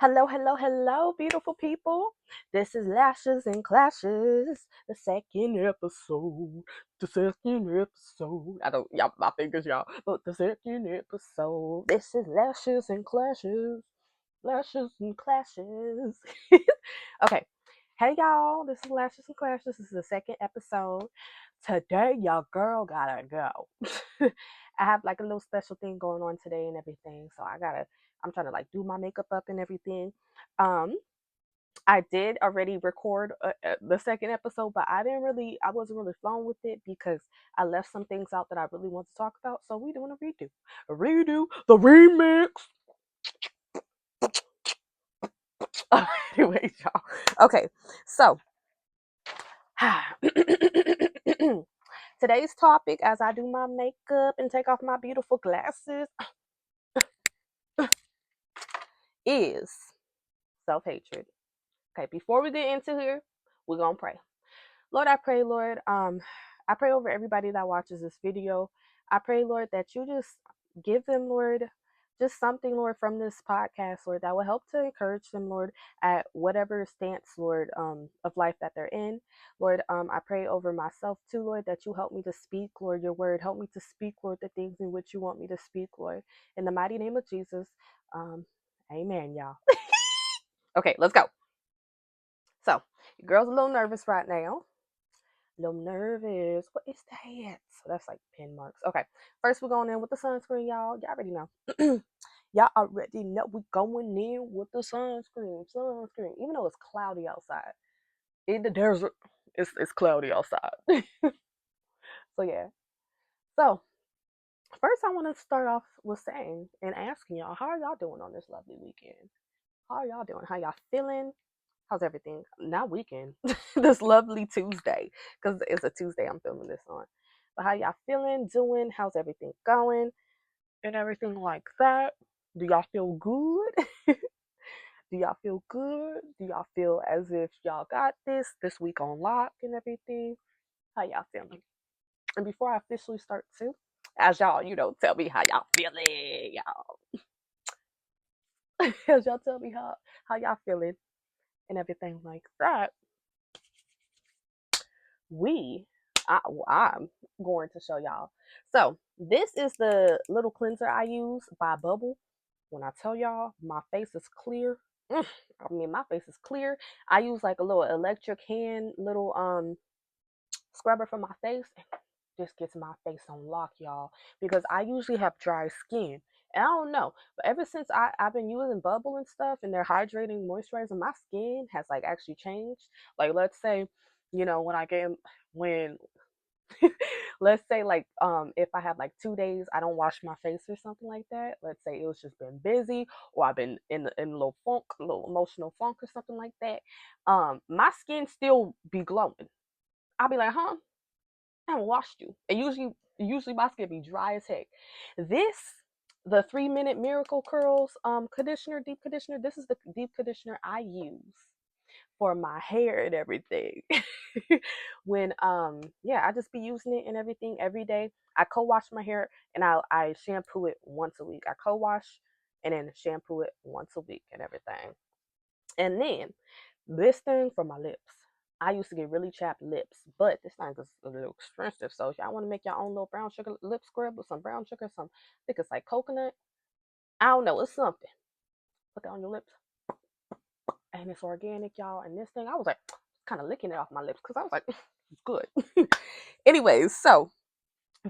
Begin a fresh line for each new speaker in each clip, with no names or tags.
Hello, hello, hello, beautiful people. This is Lashes and Clashes, the second episode. The second episode. I don't, y'all, my fingers, y'all, but the second episode. This is Lashes and Clashes. Lashes and Clashes. Okay. Hey, y'all. This is Lashes and Clashes. This is the second episode. Today, your girl gotta go. I have like a little special thing going on today and everything. So I'm trying to like do my makeup up and everything. Um, I did already record the second episode, but I wasn't really flowing with it because I left some things out that I really want to talk about. So we doing a redo, the remix. Anyway, y'all. Okay, so today's topic, as I do my makeup and take off my beautiful glasses, is self hatred. Okay, before we get into here, we're gonna pray. Lord, I pray, Lord, I pray over everybody that watches this video. I pray, Lord, that you just give them, Lord, just something, Lord, from this podcast, Lord, that will help to encourage them, Lord, at whatever stance, Lord, of life that they're in. Lord, I pray over myself too, Lord, that you help me to speak, Lord, your word. Help me to speak, Lord, the things in which you want me to speak, Lord. In the mighty name of Jesus, amen, y'all. Okay, let's go. So, your girl's a little nervous right now. A little nervous. What is that? So that's like pin marks. Okay. First, we're going in with the sunscreen, y'all. Y'all already know. Y'all already know we're going in with the sunscreen. Sunscreen. Even though it's cloudy outside. In the desert, it's cloudy outside. So, yeah. So, first, I want to start off with saying and asking y'all, how are y'all doing on this lovely weekend? How are y'all doing? How y'all feeling? How's everything? Not weekend. This lovely Tuesday. Because it's a Tuesday I'm filming this on. But how y'all feeling, doing? How's everything going? And everything like that. Do y'all feel good? Do y'all feel good? Do y'all feel as if y'all got this week on lock and everything? How y'all feeling? And before I officially start too, as y'all, tell me how y'all feeling, y'all. As y'all tell me how y'all feeling and everything like that. we I'm going to show y'all. So this is the little cleanser I use by Bubble. When I tell y'all my face is clear, I mean my face is clear. I use like a little electric hand little scrubber for my face, and this gets my face on lock, y'all, because I usually have dry skin. And I don't know, but ever since I've been using Bubble and stuff and their hydrating moisturizer, my skin has like actually changed. Like let's say, when I get when let's say like if I have like 2 days I don't wash my face or something like that. Let's say it was just been busy, or I've been in a little funk, a little emotional funk or something like that. My skin still be glowing. I'll be like, huh? I haven't washed you. And usually my skin be dry as heck. This the 3 minute miracle curls conditioner, deep conditioner. This is the deep conditioner I use for my hair and everything. When yeah, I just be using it and everything every day. I co-wash my hair and I shampoo it once a week. I co-wash and then shampoo it once a week and everything. And then this thing for my lips. I used to get really chapped lips, but this thing is a little expensive. So if y'all want to make your own little brown sugar lip scrub with some brown sugar, I think it's like coconut. I don't know, it's something. Put that on your lips. And it's organic, y'all. And this thing, I was like kind of licking it off my lips because I was like, it's good. Anyways, so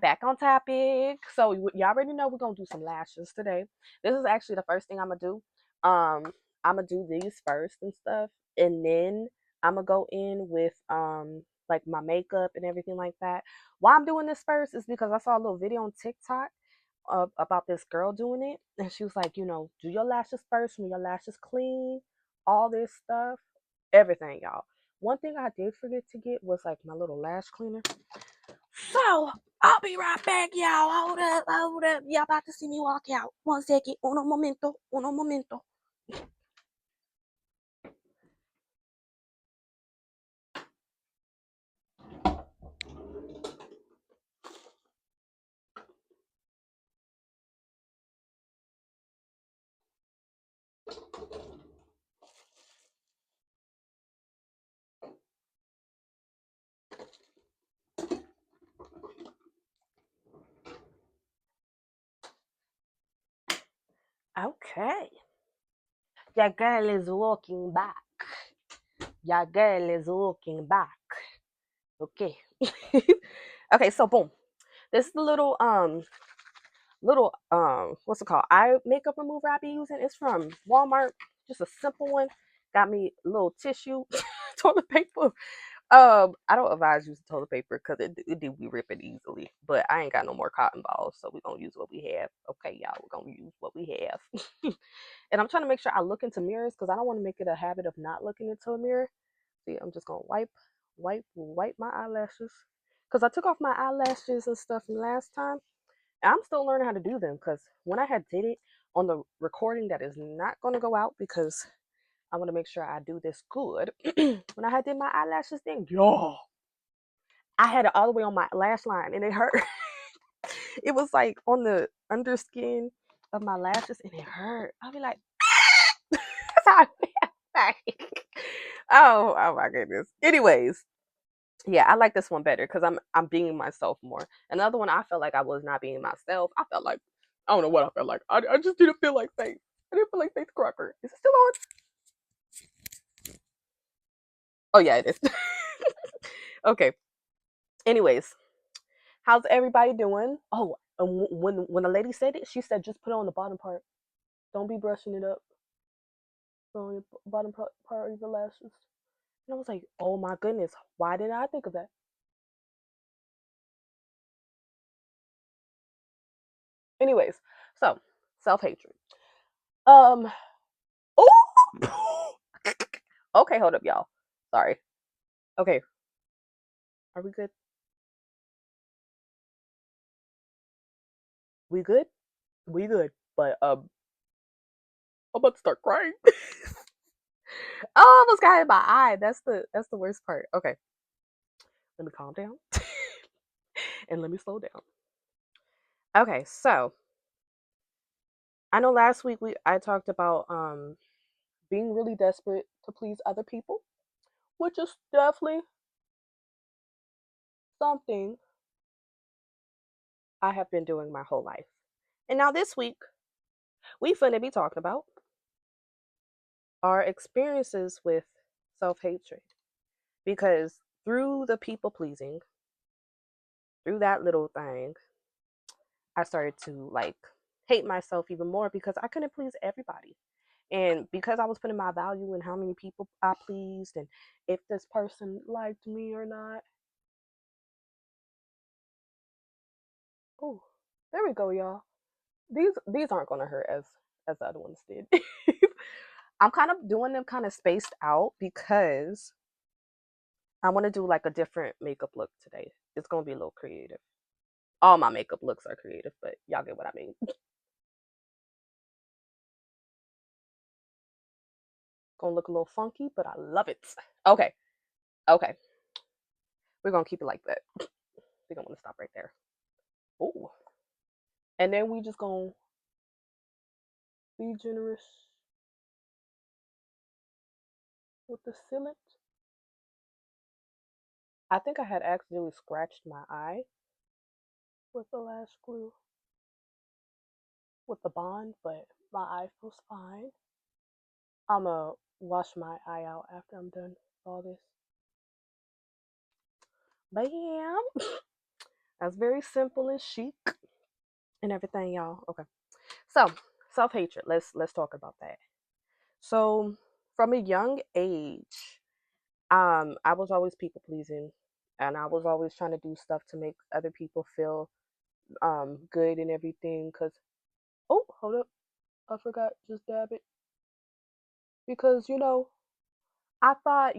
back on topic. So y'all already know we're gonna do some lashes today. This is actually the first thing I'm gonna do. I'm gonna do these first and stuff, and then I'm gonna go in with like my makeup and everything like that. Why I'm doing this first is because I saw a little video on TikTok about this girl doing it, and she was like, do your lashes first when your lashes clean, all this stuff, everything, y'all. One thing I did forget to get was like my little lash cleaner. So I'll be right back, y'all. Hold up, hold up. Y'all about to see me walk out. 1 second. Uno momento. Uno momento. Okay. Your girl is walking back. Your girl is walking back. Okay. Okay, so boom. This is the little what's it called? Eye makeup remover I be using. It's from Walmart. Just a simple one. Got me a little tissue, toilet paper. I don't advise using toilet paper because it do be ripping easily. But I ain't got no more cotton balls, so we're gonna use what we have. Okay, y'all, we're gonna use what we have. And I'm trying to make sure I look into mirrors because I don't want to make it a habit of not looking into a mirror. See, I'm just gonna wipe my eyelashes because I took off my eyelashes and stuff from last time. And I'm still learning how to do them because when I had did it on the recording that is not gonna go out because I want to make sure I do this good. When I had did my eyelashes thing, yo, I had it all the way on my lash line and it hurt. It was like on the underskin of my lashes and it hurt. I'll be like, that's how I feel. Like, oh my goodness. Anyways, yeah, I like this one better because I'm being myself more. Another one I felt like I was not being myself. I felt like I don't know what I felt like. I just didn't feel like Faith. I didn't feel like Faith Crocker. Is it still on? Oh yeah, it is. Okay. Anyways, how's everybody doing? Oh, and when the lady said it, she said just put it on the bottom part. Don't be brushing it up. Put on your bottom part of your lashes. And I was like, oh my goodness, why didn't I think of that? Anyways, so self hatred. Um. Oh. Okay, hold up, y'all. Sorry. Okay, are we good? We good? We good. But I'm about to start crying. Oh, I almost got in my eye. That's the worst part. Okay, let me calm down and let me slow down. Okay, so I know last week I talked about being really desperate to please other people, which is definitely something I have been doing my whole life. And now this week we finna be talking about our experiences with self-hatred because through the people pleasing, through that little thing, I started to like hate myself even more because I couldn't please everybody. And because I was putting my value in how many people I pleased and if this person liked me or not. Oh, there we go, y'all. These aren't gonna hurt as the other ones did. I'm kind of doing them kind of spaced out because I want to do like a different makeup look today. It's gonna be a little creative. All my makeup looks are creative, but y'all get what I mean. Gonna look a little funky, but I love it. Okay, okay, we're gonna keep it like that. We're gonna stop right there. Oh, and then we just gonna be generous with the sealant. I think I had accidentally scratched my eye with the lash glue with the bond, but my eye feels fine. I'm gonna wash my eye out after I'm done with all this. Bam! That's very simple and chic and everything, y'all. Okay. So, self-hatred. Let's talk about that. So, from a young age, I was always people pleasing and I was always trying to do stuff to make other people feel good and everything cuz oh, hold up. I forgot just dab it because I thought,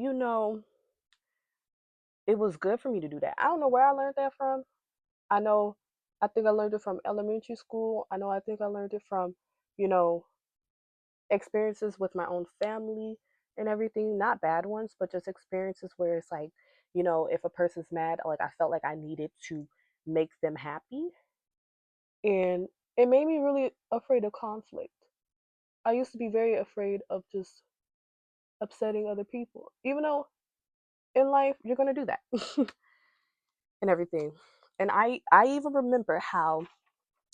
it was good for me to do that. I don't know where I learned that from. I know I think I learned it from elementary school. I think I learned it from, you know, experiences with my own family and everything, not bad ones, but just experiences where it's like, if a person's mad, like I felt like I needed to make them happy. And it made me really afraid of conflict. I used to be very afraid of just upsetting other people, even though in life you're going to do that and everything. And I even remember how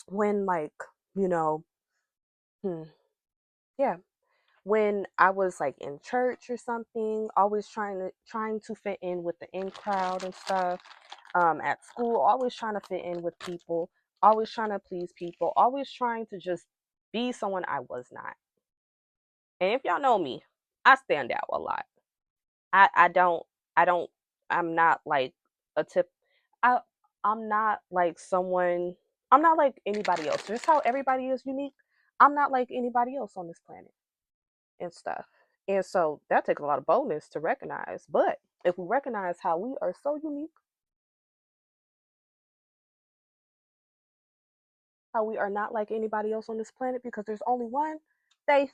when like, you know, Yeah. When I was like in church or something, always trying to fit in with the in crowd and stuff. At school, always trying to fit in with people, always trying to please people, always trying to just be someone I was not. And if y'all know me, I stand out a lot. I don't I don't I'm not like a tip I I'm not like someone I'm not like anybody else. Just how everybody is unique, I'm not like anybody else on this planet and stuff. And so that takes a lot of boldness to recognize. But if we recognize how we are so unique, how we are not like anybody else on this planet, because there's only one Faith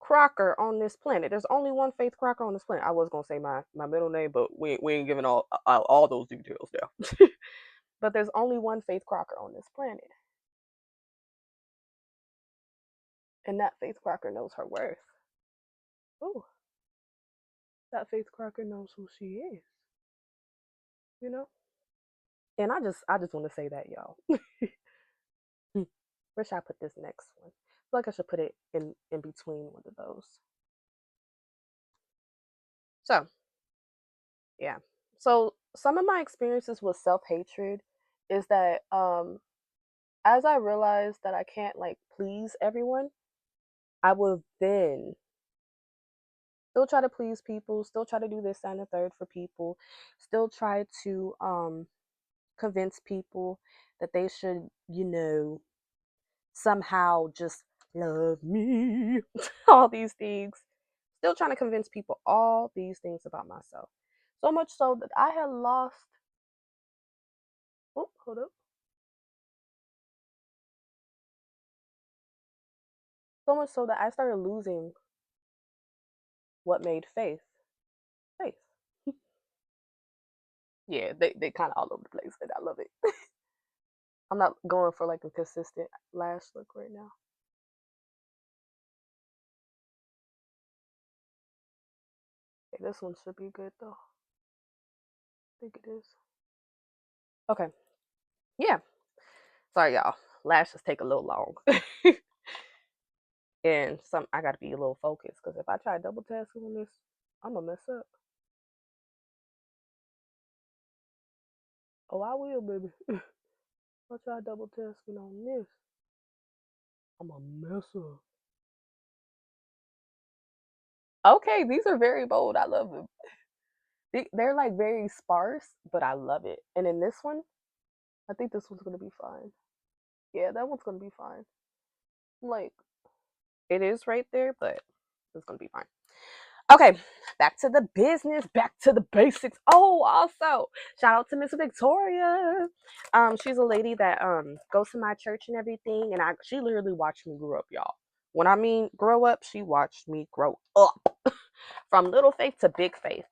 Crocker on this planet. There's only one Faith Crocker on this planet. I was gonna say my middle name, but we ain't giving all those details now. But there's only one Faith Crocker on this planet, and that Faith Crocker knows her worth. Ooh, that Faith Crocker knows who she is. You know. And I just want to say that, y'all. Where should I put this next one? I feel like I should put it in between one of those. So yeah. So some of my experiences with self hatred is that as I realized that I can't like please everyone, I will then still try to please people, still try to do this and the third for people, still try to convince people that they should, somehow just love me. All these things. Still trying to convince people all these things about myself. So much so that I had lost. Oh, hold up. So much so that I started losing what made faith faith. Yeah, they kind of all over the place, and I love it. I'm not going for like a consistent lash look right now. Okay, this one should be good though. I think it is. Okay. Yeah. Sorry, y'all. Lashes take a little long. And some I gotta be a little focused because if I try double tasking on this, I'm gonna mess up. Oh, I will, baby. If I try double tasking on this, I'm gonna mess up. Okay, these are very bold. I love them. They're like very sparse, but I love it. And in this one, I think this one's gonna be fine. Yeah, that one's gonna be fine. Like it is right there, but it's gonna be fine. Okay, back to the business, back to the basics. Oh, also, shout out to Miss Victoria. She's a lady that goes to my church and everything, and she literally watched me grow up, y'all. When I mean grow up, she watched me grow up from little faith to big faith.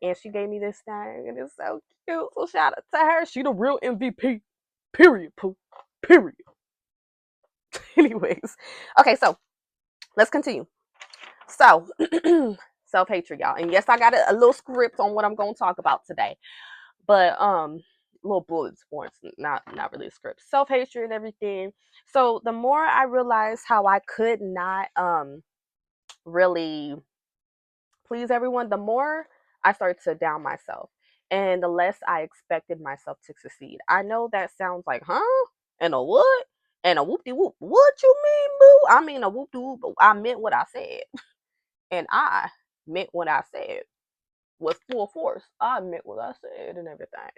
And she gave me this thing, and it's so cute. So shout out to her. She the real MVP. Period, poo. Period. Anyways, okay, so let's continue. So, self hatred, y'all. And yes, I got a little script on what I'm going to talk about today, but little bullets points, not really a script. Self hatred and everything. So the more I realized how I could not really please everyone, the more I started to down myself, and the less I expected myself to succeed. I know that sounds like, huh? And a what? And a whoop de whoop. What you mean, boo? I mean a whoop de whoop. I meant what I said. And I meant what I said with full force. I meant what I said and everything.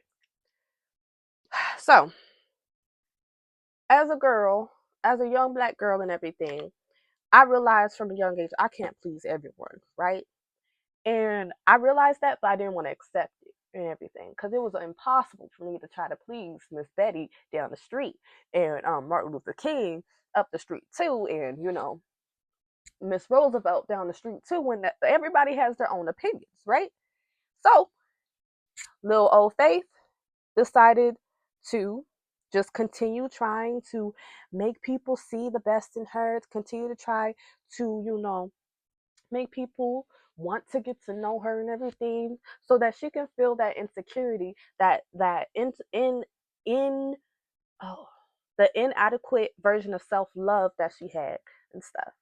So, as a girl, as a young black girl and everything, I realized from a young age I can't please everyone, right? And I realized that, but I didn't want to accept it and everything because it was impossible for me to try to please Miss Betty down the street and Martin Luther King up the street too, and Miss Roosevelt down the street too. When everybody has their own opinions, right? So, little old Faith decided to just continue trying to make people see the best in her, to continue to try to, make people want to get to know her and everything so that she can feel that insecurity, that in oh the inadequate version of self-love that she had and stuff.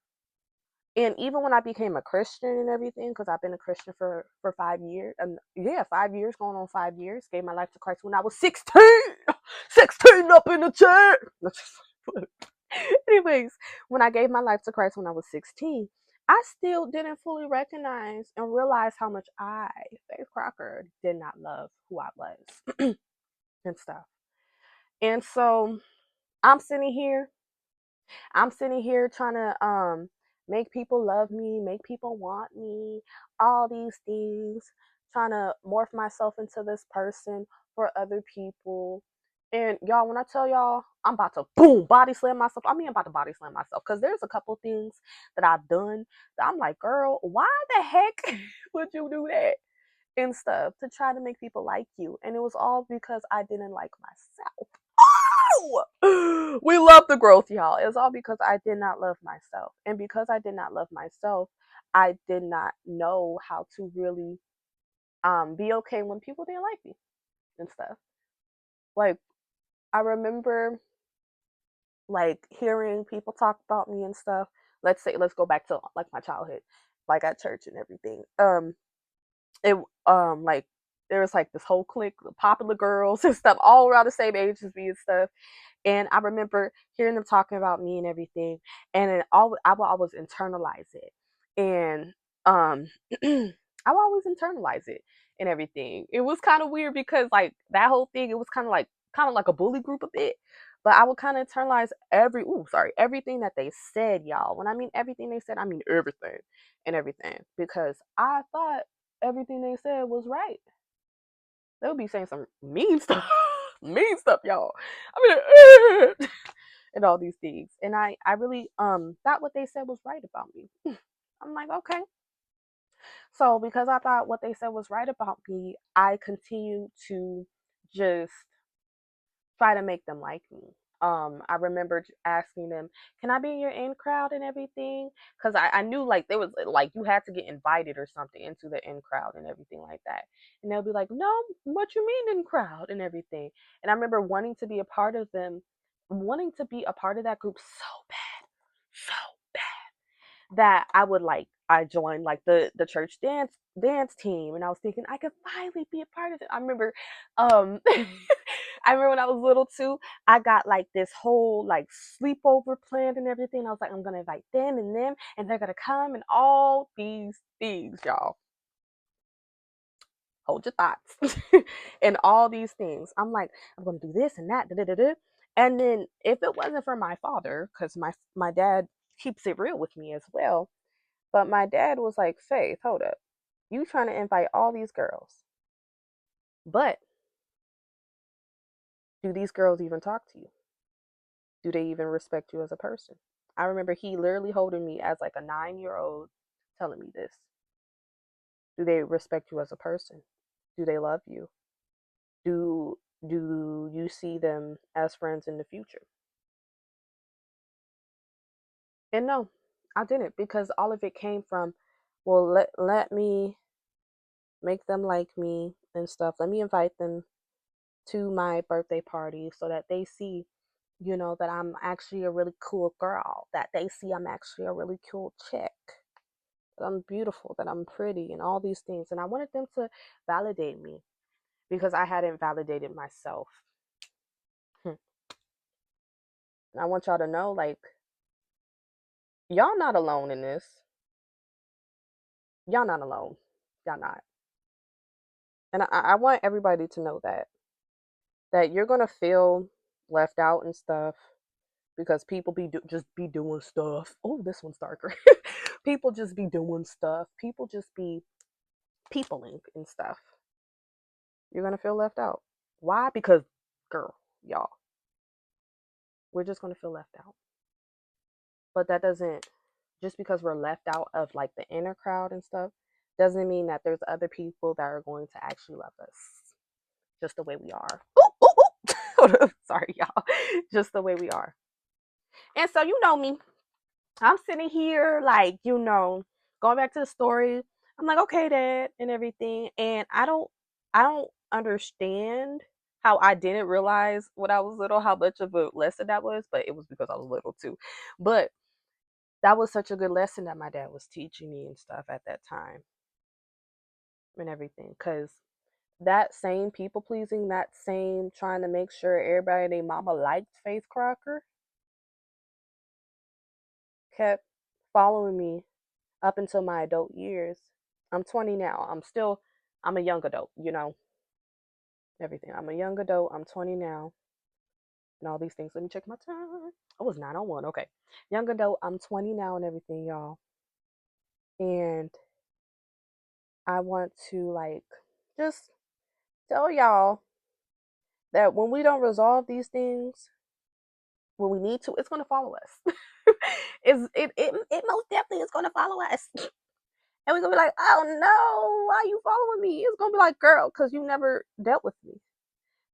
And even when I became a Christian and everything, because I've been a Christian for 5 years, and yeah, 5 years, going on 5 years, gave my life to Christ when I was 16, 16 up in the chair. Anyways, when I gave my life to Christ when I was 16, I still didn't fully recognize and realize how much I, Faith Crocker, did not love who I was and stuff. And so I'm sitting here I'm sitting here trying to make people love me, make people want me, all these things, trying to morph myself into this person for other people. And y'all, when I tell y'all, I'm about to boom body slam myself. I mean, I'm about to body slam myself because there's a couple things that I've done that I'm like, girl, why the heck would you do that and stuff to try to make people like you? And it was all because I didn't like myself. We love the growth, y'all. It's all because I did not love myself. And because I did not love myself, I did not know how to really be okay when people didn't like me and stuff. Like I remember like hearing people talk about me and stuff. Let's go back to like my childhood, like at church and everything. It like there was like this whole clique of popular girls and stuff all around the same age as me and stuff. And I remember hearing them talking about me and everything, and I will always internalize it, and I will always internalize it and everything. It was kind of weird because like that whole thing, it was kind of like a bully group a bit, but I would kind of internalize everything that they said, y'all. When I mean everything they said, I mean everything and everything because I thought everything they said was right. They would be saying some mean stuff, mean stuff, y'all. I mean, and all these things, and I really thought what they said was right about me. I'm like, okay. So because I thought what they said was right about me, I continued to just try to make them like me. I remember asking them, "Can I be in your in crowd and everything?" Because I knew like there was like you had to get invited or something into the in crowd and everything like that. And they'll be like, "No, what you mean in crowd and everything?" And I remember wanting to be a part of them, wanting to be a part of that group so bad, so that I would like I joined like the church dance team, and I was thinking I could finally be a part of it. I remember I remember when I was little too, I got like this whole like sleepover planned and everything. I was like, I'm gonna invite them and they're gonna come and all these things, y'all. Hold your thoughts. And all these things. I'm like, I'm gonna do this and that, da, da, da, da. And then if it wasn't for my father, because my dad keeps it real with me as well, but my dad was like, Faith, hold up. You trying to invite all these girls. But do these girls even talk to you? Do they even respect you as a person? I remember he literally holding me as like a 9-year old telling me this. Do they respect you as a person? Do they love you? Do you see them as friends in the future? And no, I didn't because all of it came from, well, let me make them like me and stuff. Let me invite them to my birthday party so that they see, that I'm actually a really cool girl, that they see I'm actually a really cool chick, that I'm beautiful, that I'm pretty, and all these things. And I wanted them to validate me because I hadn't validated myself. And I want y'all to know, like, y'all not alone in this. Y'all not alone. Y'all not. And I want everybody to know that you're gonna feel left out and stuff because people just be doing stuff. Oh, this one's darker. People just be doing stuff. People just be peopling and stuff. You're gonna feel left out. Why? Because, girl, y'all, we're just gonna feel left out. But that doesn't just because we're left out of like the inner crowd and stuff doesn't mean that there's other people that are going to actually love us just the way we are. Ooh, ooh, ooh. Sorry, y'all. Just the way we are. And so you know me. I'm sitting here like, going back to the story. I'm like, okay, Dad, and everything. And I don't understand how I didn't realize when I was little how much of a lesson that was, but it was because I was little too. But that was such a good lesson that my dad was teaching me and stuff at that time and everything. Because that same people pleasing, that same trying to make sure everybody and their mama liked Faith Crocker kept following me up until my adult years. I'm 20 now. I'm a young adult, everything. I'm a young adult. I'm 20 now and all these things. Let me check my time. Oh, it's 9:01. Okay. Young adult. I'm 20 now and everything, y'all. And I want to like just tell y'all that when we don't resolve these things when we need to, it's gonna follow us. It most definitely is gonna follow us. And we're gonna be like, oh no, why are you following me? It's gonna be like, girl, because you never dealt with me.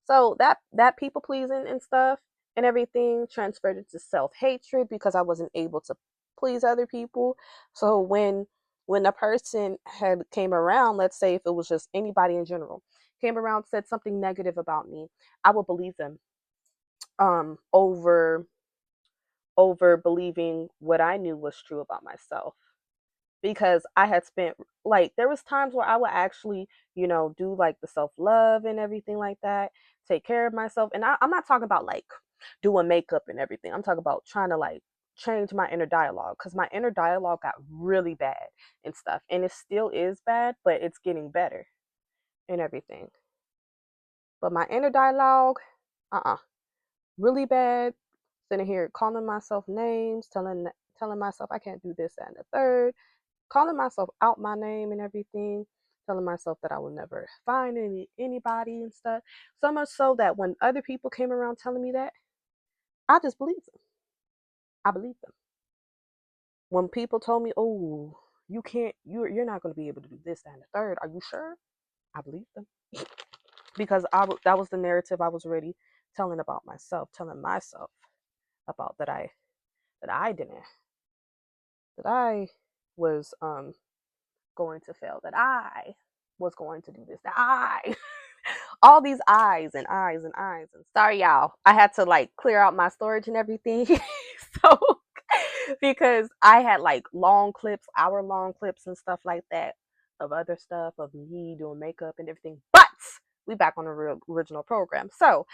So that people pleasing and stuff and everything transferred into self hatred because I wasn't able to please other people. So when a person had came around, let's say if it was just anybody in general, came around said something negative about me, I would believe them over believing what I knew was true about myself because I had spent like there was times where I would actually, do like the self-love and everything like that, take care of myself. And I'm not talking about like doing makeup and everything. I'm talking about trying to like change my inner dialogue because my inner dialogue got really bad and stuff. And it still is bad, but it's getting better and everything. But my inner dialogue, really bad. Sitting here calling myself names, telling myself I can't do this, that, and the third, calling myself out my name and everything, telling myself that I will never find anybody and stuff. So much so that when other people came around telling me that, I just believed them. I believed them. When people told me, "Oh, you can't, you're not going to be able to do this, that, and the third," are you sure? I believed them because that was the narrative I was already telling about myself, telling myself about that I didn't that I was going to fail, that I was going to do this, that I all these eyes and eyes and eyes. And sorry, y'all, I had to like clear out my storage and everything. So because I had like long clips, hour-long clips and stuff like that of other stuff of me doing makeup and everything. But we back on the real original program. So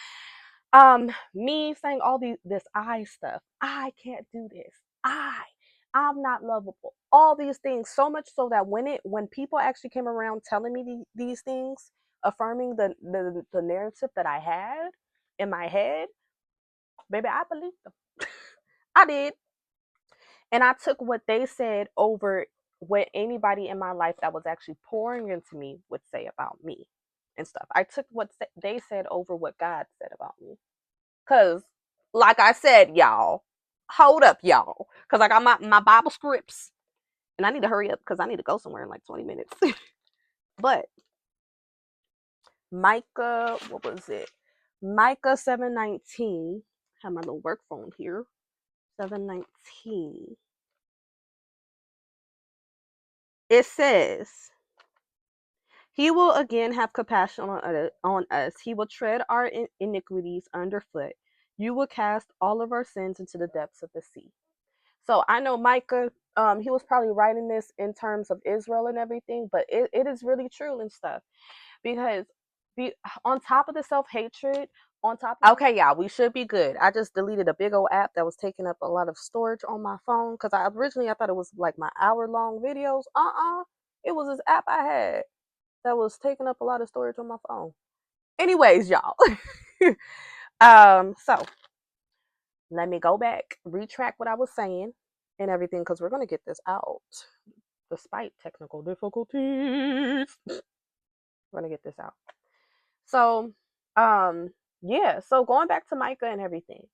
me saying all this I stuff, I can't do this, I'm not lovable, all these things, so much so that when people actually came around telling me these things, affirming the narrative that I had in my head, baby, I believed them. I did. And I took what they said over what anybody in my life that was actually pouring into me would say about me and stuff. I took what they said over what God said about me. Cause, like I said, y'all, hold up, y'all. Cause I got my Bible scripts, and I need to hurry up because I need to go somewhere in like 20 minutes. But Micah, what was it? Micah 7:19. Have my little work phone here. 7:19. It says, "He will again have compassion on us. He will tread our iniquities underfoot. You will cast all of our sins into the depths of the sea." So I know Micah, he was probably writing this in terms of Israel and everything, but it is really true and stuff because on top of the self-hatred, on top of okay, yeah, we should be good. I just deleted a big old app that was taking up a lot of storage on my phone because I thought it was like my hour-long videos. It was this app I had that was taking up a lot of storage on my phone. Anyways, y'all. So let me go back, retract what I was saying and everything because we're going to get this out despite technical difficulties. We're going to get this out. So, yeah, so going back to Micah and everything,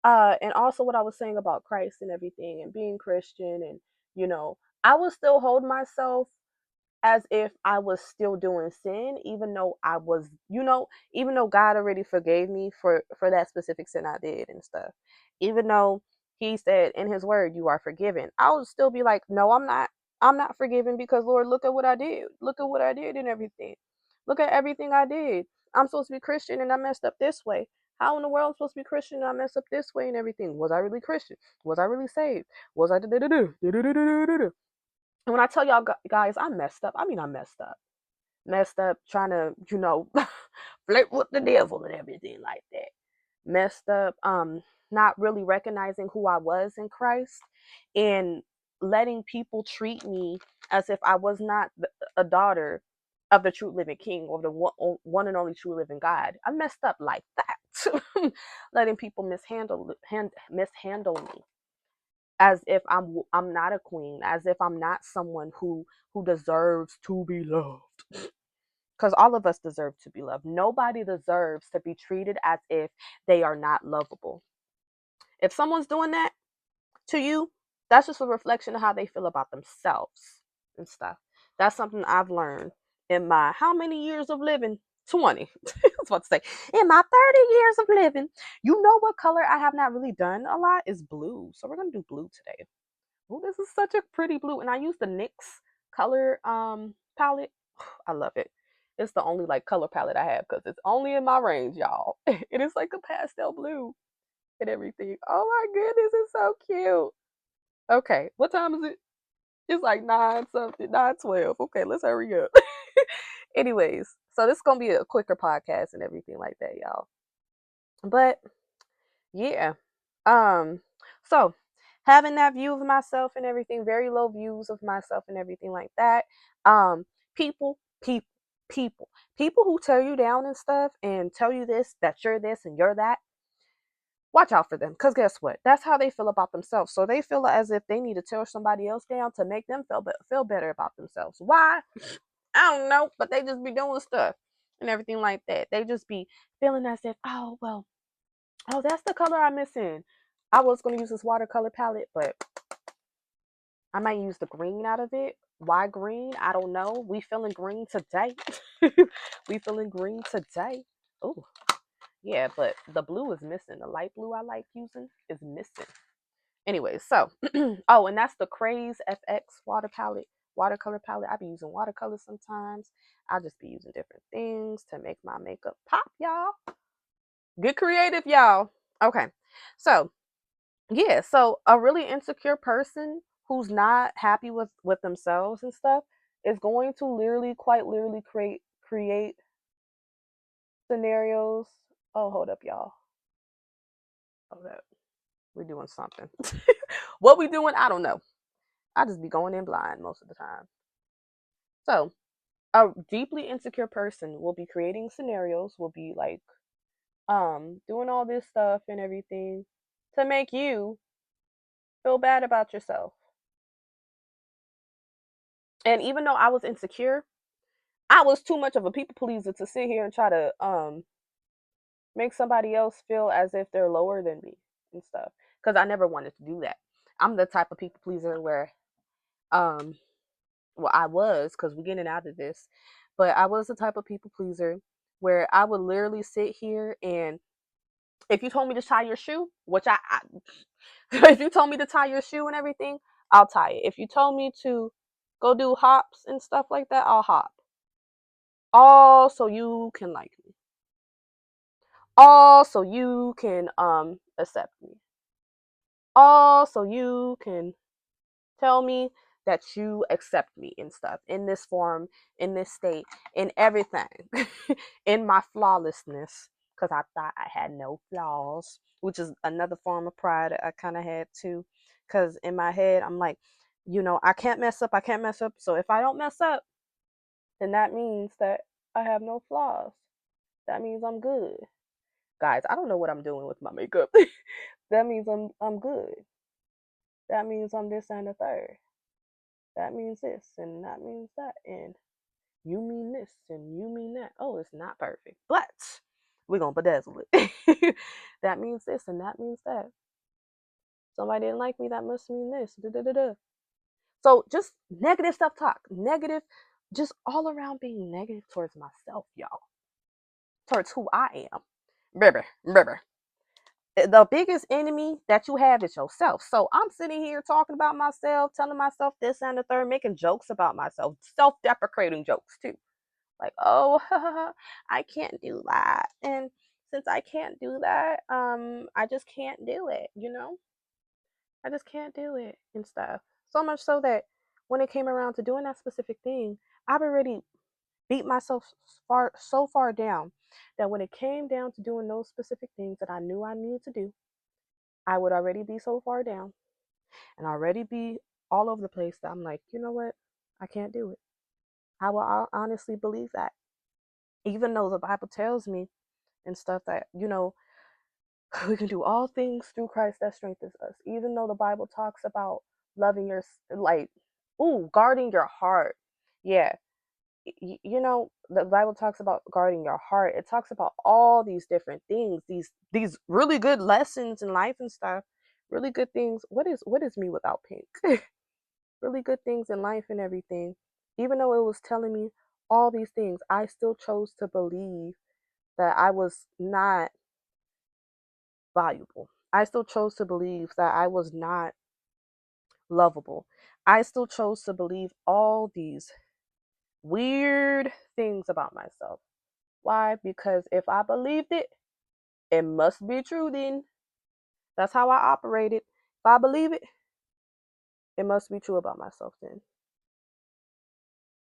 and also what I was saying about Christ and everything and being Christian and, I will still hold myself as if I was still doing sin, even though even though God already forgave me for that specific sin I did and stuff. Even though He said in His Word, "You are forgiven," I would still be like, "No, I'm not. I'm not forgiven because Lord, look at what I did. Look at what I did and everything. Look at everything I did. I'm supposed to be Christian and I messed up this way. How in the world am I supposed to be Christian and I mess up this way and everything? Was I really Christian? Was I really saved? Was I da-da-da-da-da-da-da-da-da-da? And when I tell y'all guys, I messed up. I mean, I messed up. Messed up trying to, flirt with the devil and everything like that. Messed up, not really recognizing who I was in Christ and letting people treat me as if I was not a daughter of the true living King or the one and only true living God. I messed up like that, letting people mishandle me as if I'm not a queen, as if I'm not someone who deserves to be loved. Because all of us deserve to be loved. Nobody deserves to be treated as if they are not lovable. If someone's doing that to you, that's just a reflection of how they feel about themselves and stuff. That's something I've learned in my how many years of living? 20. I was about to say, in my 30 years of living, you know what color I have not really done a lot is blue. So we're going to do blue today. Oh, this is such a pretty blue. And I use the NYX color palette. I love it. It's the only like color palette I have because it's only in my range, y'all. It is like a pastel blue and everything. Oh my goodness, it's so cute. Okay, what time is it? It's like 9 something, 9:12. Okay, let's hurry up. Anyways, so this is gonna be a quicker podcast and everything like that, y'all. But yeah. Um, so having that view of myself and everything, very low views of myself and everything like that. Um, people, people, people who tear you down and stuff and tell you that you're this and you're that. Watch out for them, because guess what? That's how they feel about themselves. So they feel as if they need to tear somebody else down to make them feel better about themselves. Why? I don't know, but they just be doing stuff and everything like that. They just be feeling as if, oh well, oh that's the color I'm missing. I was gonna use this watercolor palette, but I might use the green out of it. Why green? I don't know. We feeling green today. We feeling green today. Oh, yeah, but the blue is missing. The light blue I like using is missing. Anyway, so oh, and that's the Craze FX watercolor palette. I be using watercolor sometimes. I just be using different things to make my makeup pop, y'all. Get creative, y'all. Okay, so yeah, so a really insecure person who's not happy with themselves and stuff is going to literally, quite literally, create scenarios. Oh, hold up, y'all. Hold up. We're doing something. What we doing, I don't know. I just be going in blind most of the time. So, a deeply insecure person will be creating scenarios, will be like doing all this stuff and everything to make you feel bad about yourself. And even though I was insecure, I was too much of a people pleaser to sit here and try to make somebody else feel as if they're lower than me and stuff, because I never wanted to do that. I'm the type of people pleaser where um well, I was, because we're getting out of this, but I was the type of people pleaser where I would literally sit here and if you told me to tie your shoe, which I if you told me to tie your shoe and everything, I'll tie it. If you told me to go do hops and stuff like that, I'll hop. All so you can like me. All so you can accept me. All so you can tell me that you accept me and stuff in this form, in this state, in everything, in my flawlessness, because I thought I had no flaws, which is another form of pride I kind of had too. Because in my head, I'm like, I can't mess up. I can't mess up. So if I don't mess up, then that means that I have no flaws. That means I'm good. Guys, I don't know what I'm doing with my makeup. That means I'm good. That means I'm this and the third. That means this and that means that, and you mean this and you mean that. Oh, it's not perfect, but we're gonna bedazzle it. That means this and that means that. Somebody didn't like me, that must mean this. Da, da, da, da. So just negative self talk, negative, just all around being negative towards myself, y'all, towards who I am. Baby, baby. The biggest enemy that you have is yourself. So I'm sitting here talking about myself, telling myself this and the third, making jokes about myself, self-deprecating jokes too. Like, oh, I can't do that. And since I can't do that, I just can't do it, I just can't do it and stuff. So much so that when it came around to doing that specific thing, I've already beat myself so far down that when it came down to doing those specific things that I knew I needed to do, I would already be so far down and already be all over the place that I'm like, you know what? I can't do it. I will honestly believe that. Even though the Bible tells me and stuff that, we can do all things through Christ that strengthens us. Even though the Bible talks about loving like, guarding your heart. Yeah. The Bible talks about guarding your heart. It talks about all these different things, these really good lessons in life and stuff, really good things. What is me without pink? Really good things in life and everything. Even though it was telling me all these things, I still chose to believe that I was not valuable. I still chose to believe that I was not lovable. I still chose to believe all these weird things about myself. Why? Because if I believed it, it must be true then. That's how I operated. If I believe it, it must be true about myself then.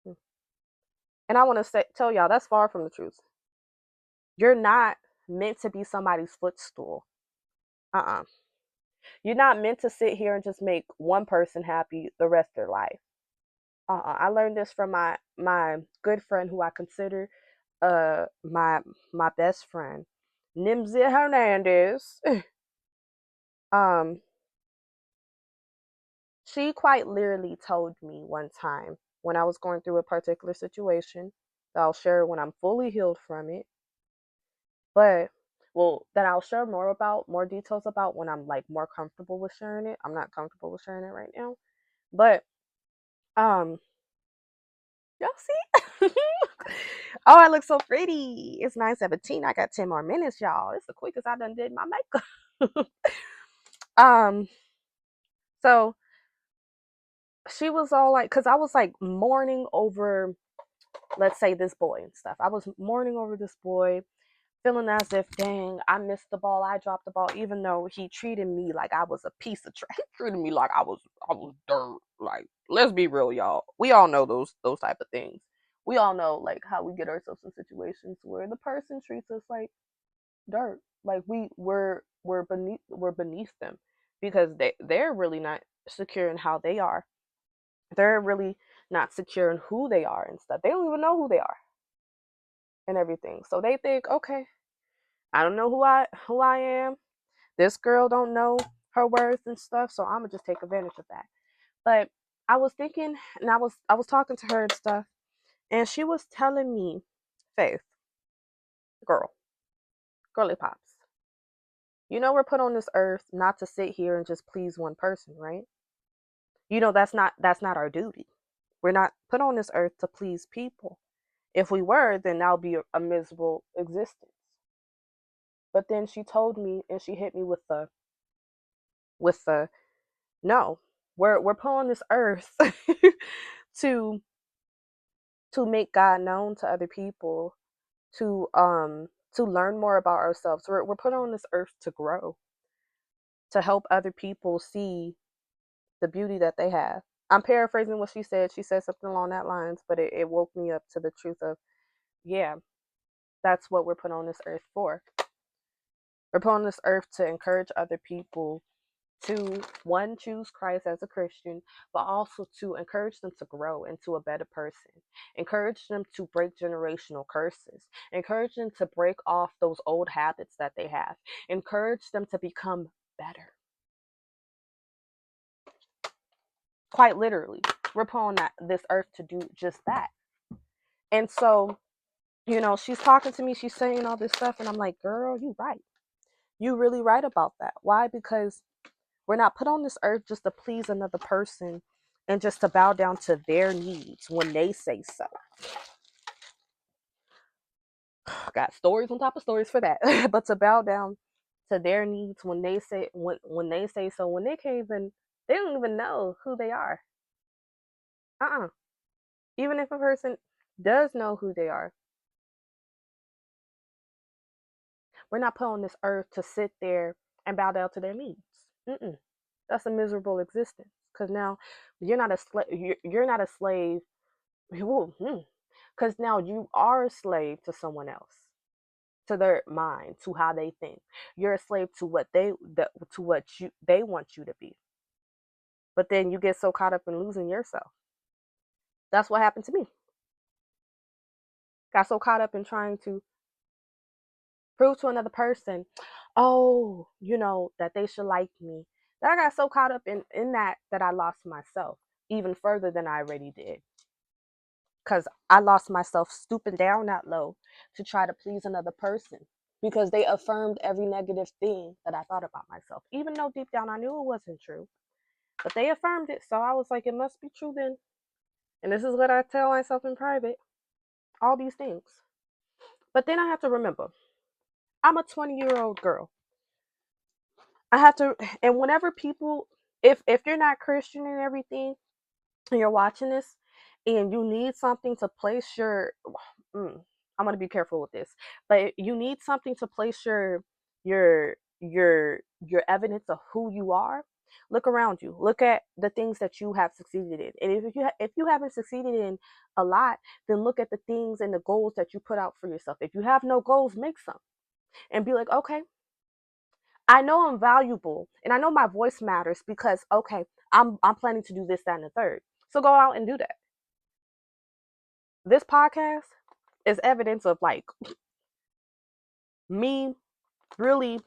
Mm. And I want to tell y'all that's far from the truth. You're not meant to be somebody's footstool. Uh-uh. You're not meant to sit here and just make one person happy the rest of their life. I learned this from my good friend who I consider my best friend, Nimzi Hernandez. um she quite literally told me one time when I was going through a particular situation that I'll share when I'm fully healed from it, but that I'll share more details about when I'm like more comfortable with sharing it. I'm not comfortable with sharing it right now, but um y'all see? Oh, I look so pretty. It's 9:17. I got 10 more minutes, y'all. It's the quickest I done did my makeup. um, so she was all like, because I was like mourning over, let's say, this boy and stuff. I was mourning over this boy, feeling as if, dang, I missed the ball, I dropped the ball, even though he treated me like I was a piece of trash. He treated me like I was dirt. Like, let's be real, y'all. We all know those type of things. We all know like how we get ourselves in situations where the person treats us like dirt. Like we're beneath them because they're really not secure in how they are. They're really not secure in who they are and stuff. They don't even know who they are and everything. So they think, okay, I don't know who I am. This girl don't know her worth and stuff, so I'm gonna just take advantage of that. But I was thinking, and I was talking to her and stuff, and she was telling me, Faith, girl, girly pops, we're put on this earth not to sit here and just please one person, right? That's not our duty. We're not put on this earth to please people. If we were, then that would be a miserable existence. But then she told me, and she hit me with the no, we're put on this earth to make God known to other people, to learn more about ourselves. We're put on this earth to grow, to help other people see the beauty that they have. I'm paraphrasing what she said. She said something along that lines, but it woke me up to the truth of, yeah, that's what we're put on this earth for. We're put on this earth to encourage other people to, one, choose Christ as a Christian, but also to encourage them to grow into a better person, encourage them to break generational curses, encourage them to break off those old habits that they have, encourage them to become better. Quite literally, we're put on this earth to do just that. And so, she's talking to me, she's saying all this stuff, and I'm like, girl, you right. You really right about that. Why? Because we're not put on this earth just to please another person and just to bow down to their needs when they say so. Got stories on top of stories for that. But to bow down to their needs when they say when they say so, when they don't even know who they are. Even if a person does know who they are, We're not put on this earth to sit there and bow down to their needs. Mm-mm. That's a miserable existence. Because now you're not a slave. You're not a slave. Because now you are a slave to someone else, to their mind, to how they think. You're a slave to what to what they want you to be. But then you get so caught up in losing yourself. That's what happened to me. Got so caught up in trying to prove to another person, oh, that they should like me. That I got so caught up in that I lost myself even further than I already did. Because I lost myself stooping down that low to try to please another person because they affirmed every negative thing that I thought about myself, even though deep down I knew it wasn't true. But they affirmed it, so I was like, it must be true then. And this is what I tell myself in private, all these things. But then I have to remember, I'm a 20-year-old girl. I have to, and whenever people, if you're not Christian and everything, and you're watching this, and you need something to place your, I'm gonna be careful with this, but you need something to place your your evidence of who you are. Look around you. Look at the things that you have succeeded in, and if you haven't succeeded in a lot, then look at the things and the goals that you put out for yourself. If you have no goals, make some, and be like, okay, I know I'm valuable and I know my voice matters because okay, I'm planning to do this, that, and the third. So go out and do that. This podcast is evidence of like me really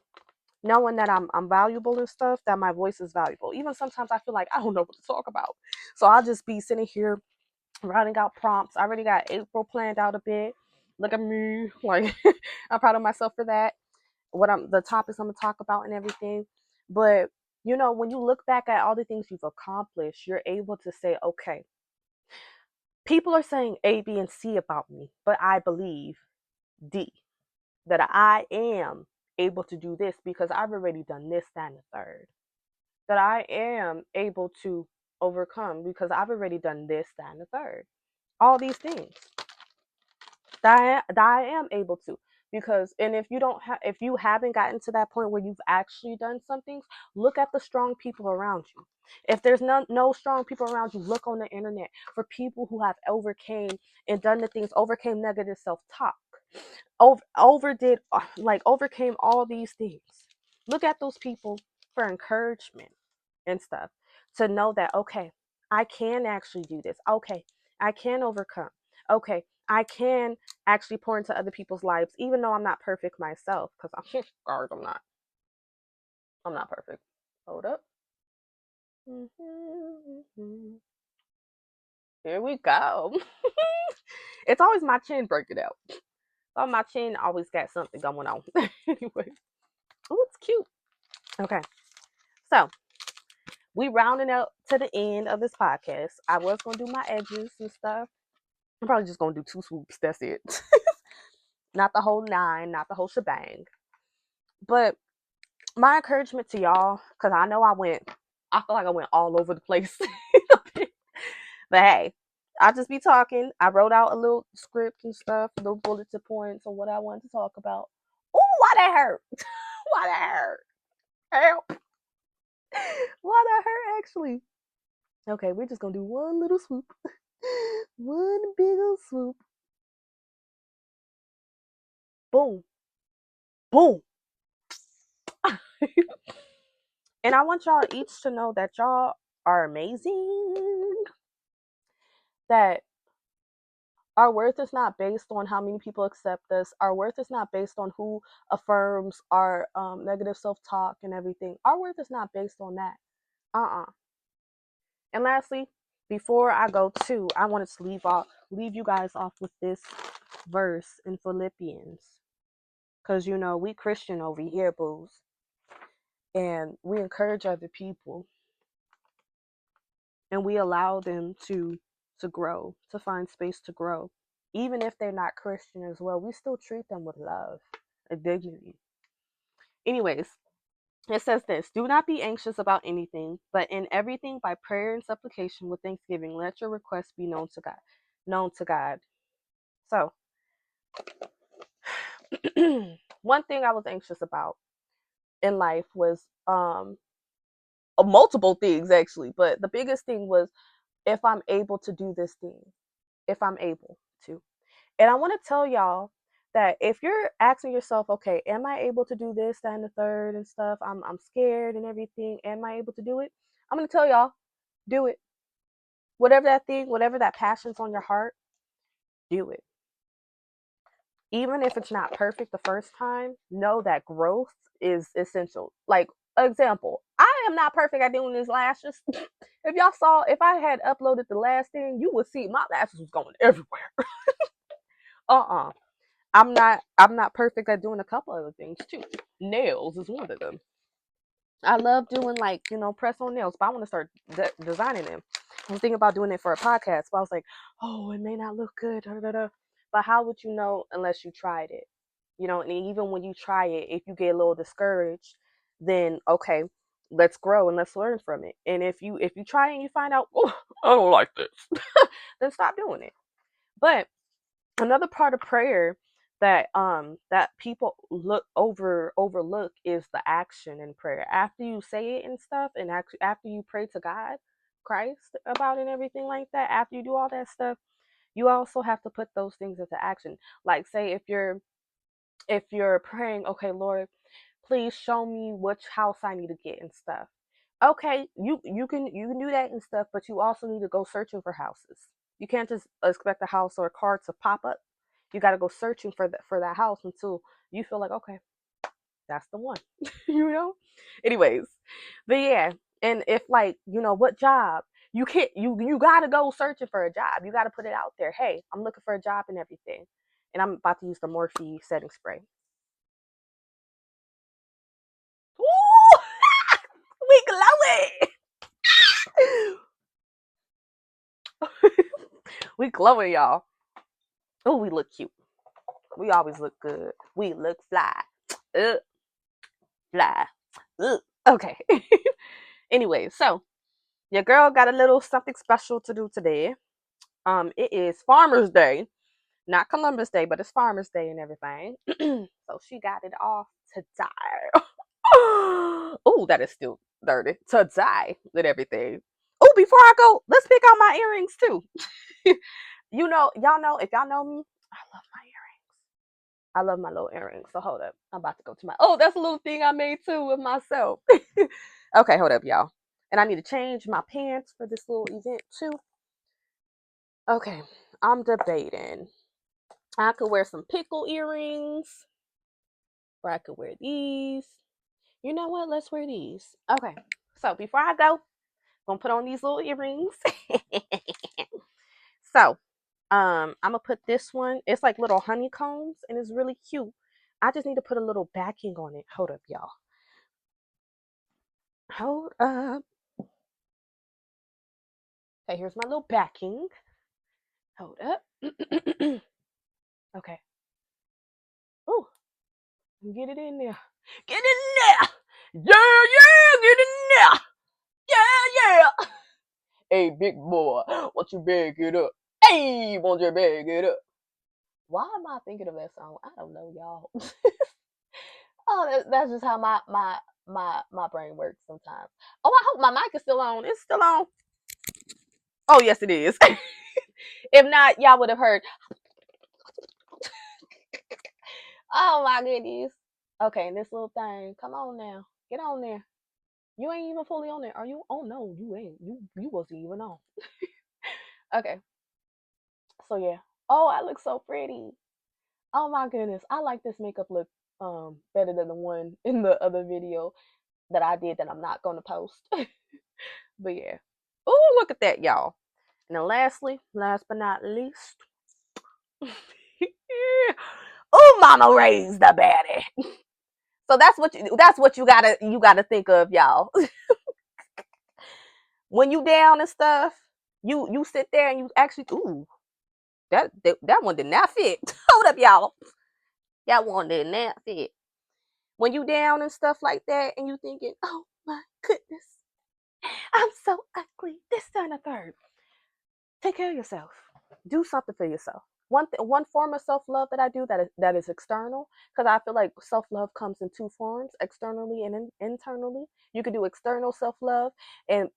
knowing that I'm valuable and stuff, that my voice is valuable. Even sometimes I feel like I don't know what to talk about. So I'll just be sitting here writing out prompts. I already got April planned out a bit. Look at me. Like I'm proud of myself for that. The topics I'm gonna talk about and everything. But when you look back at all the things you've accomplished, you're able to say, okay, people are saying A, B, and C about me, but I believe D, that I am able to do this because I've already done this, that, and the third. That I am able to overcome because I've already done this, that, and the third. All these things. That I am able to, because and if you haven't gotten to that point where you've actually done some things, look at the strong people around you. If there's no strong people around you, look on the internet for people who have overcame and done the things, overcame negative self-talk, overcame all these things. Look at those people for encouragement and stuff, to know that okay, I can actually do this. Okay, I can overcome. Okay, I can actually pour into other people's lives, even though I'm not perfect myself. Because guard, I'm not perfect. Hold up. Here we go. It's always my chin breaking out. Oh, my chin always got something going on. Anyway, oh, it's cute. Okay, so we rounding up to the end of this podcast. I was gonna do my edges and stuff. I'm probably just gonna do 2 swoops. That's it. Not the whole 9, not the whole shebang. But my encouragement to y'all, because I feel like I went all over the place. But hey, I'll just be talking. I wrote out a little script and stuff, little bulleted points on what I wanted to talk about. Oh, why that hurt? Why that hurt? Help. Why that hurt, actually? Okay, we're just gonna do one little swoop. One big old swoop. Boom. Boom. And I want y'all each to know that y'all are amazing. That our worth is not based on how many people accept us. Our worth is not based on who affirms our negative self-talk and everything. Our worth is not based on that. And lastly, before I go to, I wanted to leave you guys off with this verse in Philippians. Because we Christian over here, booze. And we encourage other people. And we allow them to grow, to find space to grow. Even if they're not Christian as well, we still treat them with love and dignity. Anyways, it says this: do not be anxious about anything, but in everything by prayer and supplication with thanksgiving, let your requests be known to God. Known to God. So one thing I was anxious about in life was multiple things actually, but the biggest thing was if I'm able to do this thing, if I'm able to. And I want to tell y'all that if you're asking yourself, okay, am I able to do this, that, and the third and stuff? I'm scared and everything. Am I able to do it? I'm gonna tell y'all, do it. Whatever that thing, whatever that passion's on your heart, do it. Even if it's not perfect the first time, know that growth is essential. Like, example, I am not perfect at doing these lashes. If y'all saw, if I had uploaded the last thing, you would see my lashes was going everywhere. uh-uh. I'm not perfect at doing a couple other things too. Nails is one of them. I love doing like, press on nails, but I want to start designing them. I was thinking about doing it for a podcast, but I was like, oh, it may not look good. Da, da, da. But how would you know unless you tried it? And even when you try it, if you get a little discouraged, then okay, let's grow and let's learn from it. And if you try it and you find out, oh, I don't like this, then stop doing it. But another part of prayer that people overlook is the action in prayer after you say it and stuff, and after you pray to God Christ about it and everything like that. After you do all that stuff, you also have to put those things into action. Like, say if you're praying, okay, Lord, please show me which house I need to get and stuff. Okay, you can do that and stuff, but you also need to go searching for houses. You can't just expect a house or a car to pop up. You got to go searching for that house until you feel like, okay, that's the one. you know. Anyways, but yeah, and if, like, what job, you can't you got to go searching for a job. You got to put it out there. Hey, I'm looking for a job and everything, and I'm about to use the Morphe setting spray. Woo! We glowing. We glowing, y'all. Oh, we look cute. We always look good. We look fly. Fly. Okay. Anyway, so your girl got a little something special to do today. It is Farmer's Day, not Columbus Day, but it's Farmer's Day and everything. So she got it off to die. Oh, that is still dirty. To die with everything. Oh, before I go, let's pick out my earrings too. Y'all know, if y'all know me, I love my earrings. I love my little earrings. So hold up. I'm about to go to my, oh, that's a little thing I made too with myself. Okay, hold up, y'all. And I need to change my pants for this little event too. Okay, I'm debating. I could wear some pickle earrings, or I could wear these. You know what? Let's wear these. Okay, so before I go, I'm gonna put on these little earrings. So, I'm gonna put this one. It's like little honeycombs, and it's really cute. I just need to put a little backing on it. Hold up, y'all. Hold up. Okay, here's my little backing. Hold up. Okay. Oh, get it in there. Get in there. Yeah, yeah, get in there. Yeah, yeah. Hey, big boy, won't you bag it up? Hey, won't you bag it up? Why am I thinking of that song? I don't know, y'all. Oh, that's just how my brain works sometimes. Oh, I hope my mic is still on. It's still on. Oh, yes, it is. If not, y'all would have heard. Oh my goodness. Okay, this little thing. Come on now. Get on there. You ain't even fully on there. Are you? Oh no, you ain't. You wasn't even on. Okay. So yeah. Oh, I look so pretty. Oh my goodness. I like this makeup look better than the one in the other video that I did that I'm not gonna post. But yeah. Oh, look at that, y'all. And then lastly, last but not least. Oh, mama raised the baddie. So that's what you gotta think of, y'all. When you down and stuff, you sit there and you actually, ooh, that one did not fit. Hold up, y'all. That one did not fit. When you down and stuff like that, and you thinking, oh my goodness, I'm so ugly. This, that, and the third. Take care of yourself. Do something for yourself. one form of self love that I do that is external, because I feel like self love comes in two forms: externally and internally. You can do external self love, and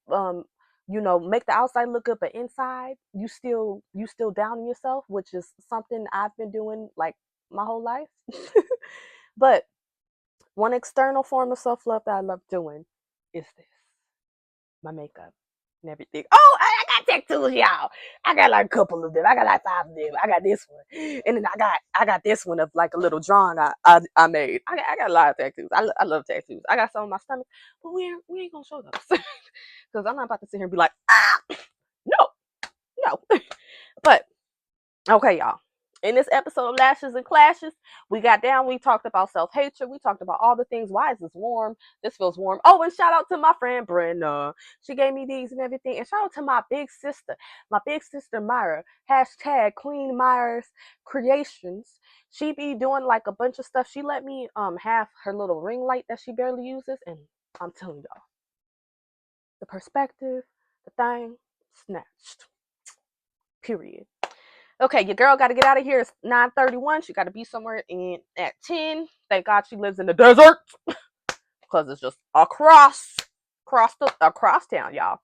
make the outside look good, but inside you still down on yourself, which is something I've been doing like my whole life. But one external form of self love that I love doing is this: my makeup and everything. Oh, I got tattoos, y'all. I got like a couple of them. I got like 5 of them. I got this one, and then I got this one of like a little drawing I made. I got a lot of tattoos. I love tattoos. I got some on my stomach, but we ain't gonna show those because I'm not about to sit here and be like, no, no. But okay, y'all. In this episode of Lashes and Clashes, we talked about self-hatred, we talked about all the things. Why is this warm? This feels warm. Oh, and shout out to my friend Brenda. She gave me these and everything. And shout out to my big sister Myra. Hashtag Queen Myra's Creations. She be doing like a bunch of stuff. She let me have her little ring light that she barely uses. And I'm telling y'all, the perspective, the thing, snatched. Period. Okay, your girl got to get out of here. It's 9:31. She got to be somewhere in at 10. Thank God she lives in the desert because it's just across town, y'all.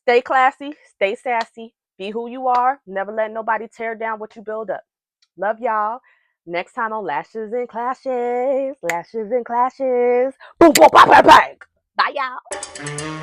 Stay classy, stay sassy, be who you are. Never let nobody tear down what you build up. Love y'all. Next time on Lashes and Clashes. Lashes and Clashes. Boom, boom, bang, bang, bang. Bye, y'all.